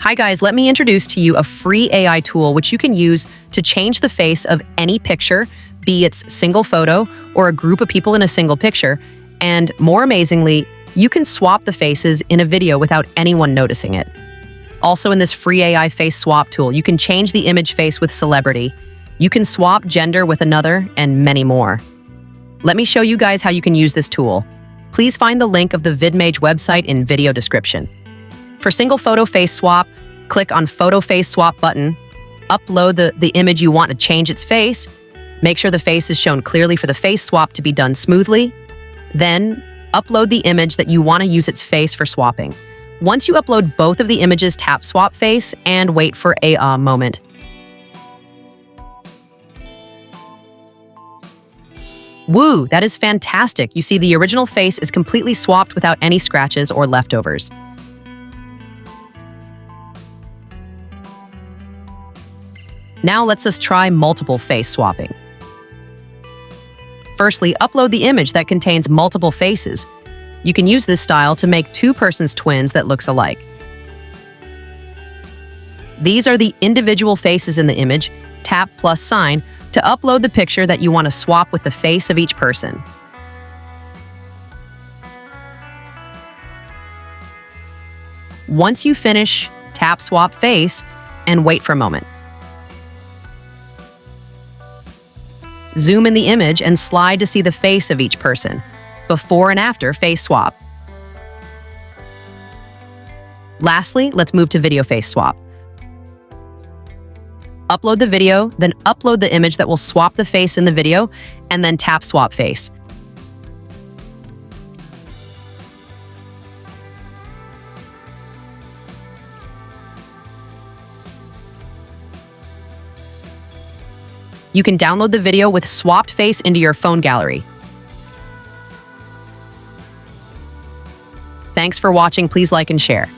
Hi guys, let me introduce to you a free AI tool which you can use to change the face of any picture, be it single photo or a group of people in a single picture. And more amazingly, you can swap the faces in a video without anyone noticing it. Also in this free AI face swap tool, you can change the image face with celebrity. You can swap gender with another and many more. Let me show you guys how you can use this tool. Please find the link of the VidMage website in video description. For single photo face swap, click on Photo Face Swap button, upload the image you want to change its face, make sure the face is shown clearly for the face swap to be done smoothly, then upload the image that you want to use its face for swapping. Once you upload both of the images, tap Swap Face and wait for a moment. Woo, that is fantastic. You see the original face is completely swapped without any scratches or leftovers. Now let's just try multiple face swapping. Firstly, upload the image that contains multiple faces. You can use this style to make two persons twins that looks alike. These are the individual faces in the image. Tap plus sign to upload the picture that you want to swap with the face of each person. Once you finish, tap swap face and wait for a moment. Zoom in the image and slide to see the face of each person. Before and after face swap. Lastly, let's move to video face swap. Upload the video, then upload the image that will swap the face in the video, and then tap swap face. You can download the video with swapped face into your phone gallery. Thanks for watching. Please like and share.